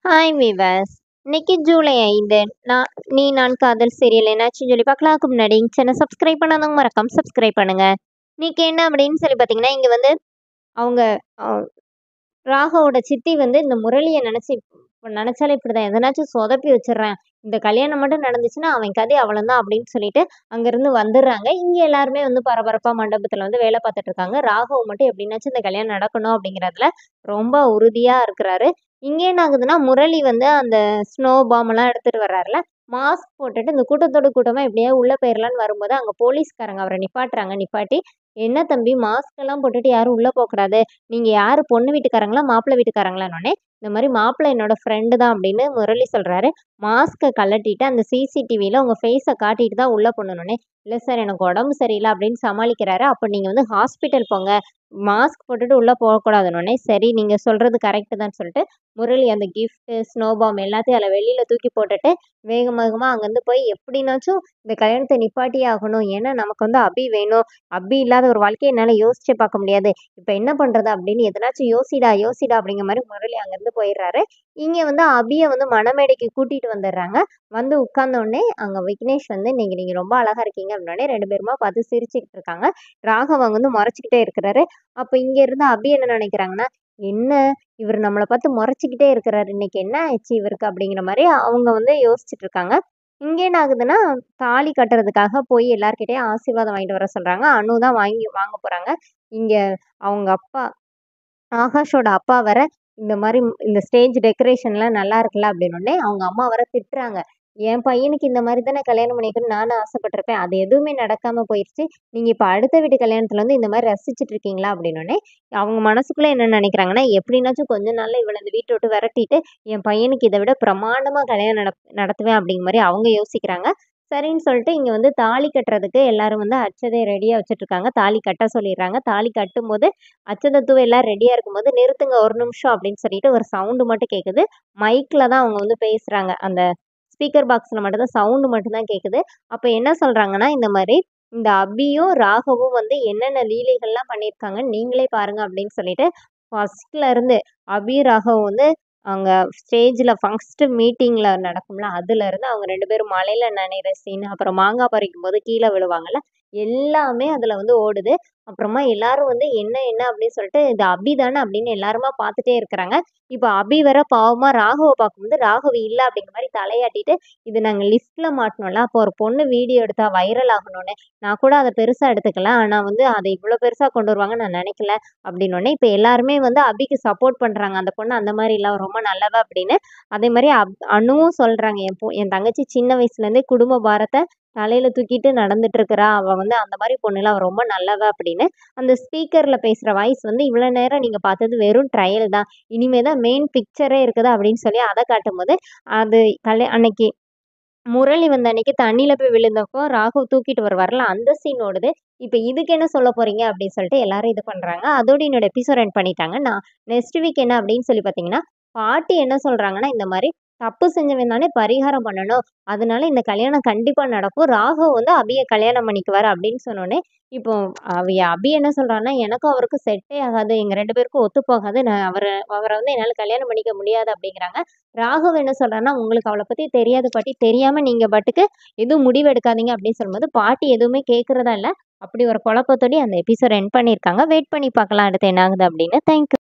Hi viewers. இன்னைக்கு ஜூலை 5. நீ நான் காதல் சீரியல் என்னாச்சுன்னு சொல்லி பார்க்கலாம்க்கு முன்னாடி சேனல் சப்ஸ்கிரைப் பண்ணாதவங்க மறக்காம சப்ஸ்கிரைப் பண்ணுங்க. இன்னைக்கு என்ன அப்படின்னு சொல்லி பார்த்தீங்கன்னா, இங்க வந்து அவங்க ராகவோட சித்தி வந்து இந்த முரளிய நினைச்சாலே இப்படிதான் எதனாச்சும் சொதப்பி வச்சிடுறேன். இந்த கல்யாணம் மட்டும் நடந்துச்சுன்னா அவன் கதை அவ்வளவுதான் அப்படின்னு சொல்லிட்டு அங்கிருந்து வந்துடுறாங்க. இங்க எல்லாருமே வந்து பரபரப்பா மண்டபத்துல வந்து வேலை பார்த்துட்டு இருக்காங்க. ராகவ் மட்டும் எப்படின்னாச்சும் இந்த கல்யாணம் நடக்கணும் அப்படிங்கறதுல ரொம்ப உறுதியா இருக்கிறாரு. இங்க என்ன ஆகுதுன்னா, முரளி வந்து அந்த ஸ்னோ பாம் எல்லாம் எடுத்துட்டு வர்றாருல, மாஸ்க் போட்டுட்டு இந்த கூட்டத்தோட கூட்டமா எப்படியாவது உள்ள போயிரலான்னு வரும்போது அங்க போலீஸ்காரங்க அவரை நிப்பாட்டுறாங்க. நிப்பாட்டி, என்ன தம்பி மாஸ்க் எல்லாம் போட்டுட்டு யாரும் உள்ள போக கூடாது. நீங்க யாரு, பொண்ணு வீட்டுக்காரங்களா மாப்பிள்ளை வீட்டுக்காரங்களான்னொடனே, இந்த மாதிரி மாப்பிள்ளை என்னோட ஃப்ரெண்டு தான் அப்படின்னு முரளி சொல்றாரு. மாஸ்கை கழட்டிட்டு அந்த சிசிடிவில உங்க ஃபேஸை காட்டிட்டு தான் உள்ள போனோடனே, இல்லை சார் எனக்கு உடம்பு சரியில்லை அப்படின்னு சமாளிக்கிறாரு. அப்போ நீங்க வந்து ஹாஸ்பிட்டல் போங்க, மாஸ்க் போட்டுட்டு உள்ள போகக்கூடாதுன்னொடனே, சரி நீங்க சொல்றது கரெக்டு தான் சொல்லிட்டு முரளி அந்த கிஃப்ட் ஸ்னோ பாம் எல்லாத்தையும் அதில் வெளியில தூக்கி போட்டுட்டு வேக வேகமா அங்கேருந்து போய் எப்படின்னாச்சும் இந்த கல்யாணத்தை நிப்பாட்டியே ஆகணும். ஏன்னா நமக்கு வந்து அபி வேணும். அபி இல்லாத ஒரு வாழ்க்கையை என்னால் யோசிச்சே பார்க்க முடியாது. இப்போ என்ன பண்றது அப்படின்னு எதனாச்சும் யோசிடா யோசிடா அப்படிங்கிற மாதிரி முரளி அங்கேருந்து போயிடுறாரு. இங்க வந்து அபியை வந்து மணமேடைக்கு கூட்டிட்டு வந்துடுறாங்க. வந்து உட்கார்ந்த உடனே அங்க விக்னேஷ் வந்து நீங்க ரொம்ப அழகா இருக்கீங்க அப்படின்னே ரெண்டு பேருமா பார்த்து சிரிச்சுக்கிட்டு இருக்காங்க. ராகவன் வந்து முறைச்சிக்கிட்டே இருக்கிறாரு. அப்ப இங்க இருந்து அபி என்ன நினைக்கிறாங்கன்னா, என்ன இவர் நம்மளை பார்த்து முறைச்சிக்கிட்டே இருக்கிறாரு, இன்னைக்கு என்ன ஆயிடுச்சு இவருக்கு அப்படிங்கிற மாதிரி அவங்க வந்து யோசிச்சுட்டு இருக்காங்க. இங்க என்ன ஆகுதுன்னா, தாலி கட்டுறதுக்காக போய் எல்லார்கிட்டயும் ஆசீர்வாதம் வாங்கிட்டு வர சொல்றாங்க. அனு தான் வாங்க போறாங்க. இங்க அவங்க அப்பா ஆகாஷோட அப்பா வர இந்த மாதிரி இந்த ஸ்டேஜ் டெக்கரேஷன்லாம் நல்லா இருக்குல்ல அப்படின்னோடனே அவங்க அம்மா வர திட்டுறாங்க. என் பையனுக்கு இந்த மாதிரி தானே கல்யாணம் பண்ணிக்கணும்னு நானும் ஆசைப்பட்டிருப்பேன், அது எதுவுமே நடக்காம போயிடுச்சு. நீங்க இப்ப அடுத்த வீட்டு கல்யாணத்துல வந்து இந்த மாதிரி ரசிச்சுட்டு இருக்கீங்களா அப்படின்னோடனே அவங்க மனசுக்குள்ள என்ன நினைக்கிறாங்கன்னா, எப்படின்னாச்சும் கொஞ்ச நாள்ல இவளை இந்த வீட்டை விட்டு விரட்டிட்டு என் பையனுக்கு இதை விட பிரமாண்டமா கல்யாணம் நடத்துவேன் அப்படிங்கிற மாதிரி அவங்க யோசிக்கிறாங்க. சரின்னு சொல்லிட்டு இங்க வந்து தாலி கட்டுறதுக்கு எல்லாரும் வந்து அச்சதை ரெடியா வச்சுட்டு இருக்காங்க. தாலி கட்ட சொல்லிடுறாங்க. தாலி கட்டும் போது அச்சதத்துவ எல்லாம் ரெடியா இருக்கும்போது, நிறுத்துங்க ஒரு நிமிஷம் அப்படின்னு சொல்லிட்டு ஒரு சவுண்டு மட்டும் கேட்குது. மைக்ல தான் அவங்க வந்து பேசுறாங்க. அந்த ஸ்பீக்கர் பாக்ஸ்ல மட்டும் தான் சவுண்டு மட்டும் தான் கேட்குது. அப்ப என்ன சொல்றாங்கன்னா, இந்த மாதிரி இந்த அபியும் ராகவும் வந்து என்னென்ன லீலைகள்லாம் பண்ணியிருக்காங்க நீங்களே பாருங்க அப்படின்னு சொல்லிட்டு ஃபர்ஸ்ட்ல இருந்து அபி ராகவும் வந்து அங்க ஸ்டேஜ்ல ஃபர்ஸ்ட் மீட்டிங்ல நடக்கும்ல, அதுல இருந்து அவங்க ரெண்டு பேரும் மழையில நனையிற சீன், அப்புறம் மாங்காய் பறிக்கும் போது கீழே விழுவாங்கல்ல, எல்லாமே அதுல வந்து ஓடுது. அப்புறமா எல்லாரும் வந்து என்ன என்ன அப்படின்னு சொல்லிட்டு இது அபி தானே அப்படின்னு எல்லாருமா பார்த்துட்டே இருக்கிறாங்க. இப்போ அபி வேற பாவமா ராகவ பார்க்கும்போது ராகவ் இல்ல அப்படிங்கிற மாதிரி தலையாட்டிட்டு, இது நாங்க லிஃப்ட்ல மாட்டினோம்ல, அப்போ ஒரு பொண்ணு வீடியோ எடுத்தா வைரல் ஆகணும்னு நான் கூட அதை பெருசா எடுத்துக்கல. ஆனா வந்து அதை இவ்வளவு பெருசா கொண்டு வருவாங்கன்னு நான் நினைக்கல அப்படின்னோடனே இப்ப எல்லாருமே வந்து அபிக்கு சப்போர்ட் பண்றாங்க. அந்த பொண்ணு அந்த மாதிரி இல்ல, ரொம்ப நல்லவ அப்படின்னு. அதே மாதிரி அனுவும் சொல்றாங்க, என் தங்கச்சி சின்ன வயசுல இருந்தே குடும்ப பாரத்தை தலையில தூக்கிட்டு நடந்துட்டு இருக்கிறா, அவ வந்து அந்த மாதிரி பொண்ணுல அவ ரொம்ப நல்லவ அப்படின்னு. அந்த ஸ்பீக்கர்ல பேசுற வாய்ஸ் வந்து இவ்வளவு நேரம் நீங்க பார்த்தது வெறும் ட்ரையல் தான், இனிமேதான் மெயின் பிக்சரே இருக்குது அப்படின்னு சொல்லி அதை காட்டும்போது அது அன்னைக்கு முரளி வந்த அன்னைக்கு தண்ணியில போய் விழுந்தப்போ ராகவ் தூக்கிட்டு வருவார்ல, அந்த சீன் ஓடுது. இப்ப இதுக்கு என்ன சொல்ல போறீங்க அப்படின்னு சொல்லிட்டு எல்லாரும் இது பண்றாங்க. அதோட என்னோட எபிசோட் எண்ட் பண்ணிட்டாங்க. நான் நெக்ஸ்ட் வீக் என்ன அப்படின்னு சொல்லி பாத்தீங்கன்னா, பாட்டி என்ன சொல்றாங்கன்னா, இந்த மாதிரி தப்பு செஞ்சவன் தானே பரிகாரம் பண்ணணும், அதனால இந்த கல்யாணம் கண்டிப்பா நடக்கும், ராகவ் வந்து அபிய கல்யாணம் பண்ணிக்குவாரு அப்படின்னு சொன்னோடனே இப்போ அபி என்ன சொல்றான்னா, எனக்கும் அவருக்கும் செட்டே ஆகாது, எங்க ரெண்டு பேருக்கும் ஒத்து போகாது, நான் அவரை வந்து என்னால கல்யாணம் பண்ணிக்க முடியாது அப்படிங்கிறாங்க. ராகவ் என்ன சொல்றாருன்னா, உங்களுக்கு அவளை பத்தி தெரியாது பாட்டி, தெரியாம நீங்க பாட்டுக்கு எதுவும் முடிவு எடுக்காதீங்க அப்படின்னு சொல்லும்போது பாட்டி எதுவுமே கேட்கறதா இல்ல. அப்படி ஒரு குழப்பத்தோடய அந்த எபிசோட் எண்ட் பண்ணியிருக்காங்க. வெயிட் பண்ணி பார்க்கலாம் அடுத்து என்ன ஆகுது அப்படின்னு. தேங்க்யூ.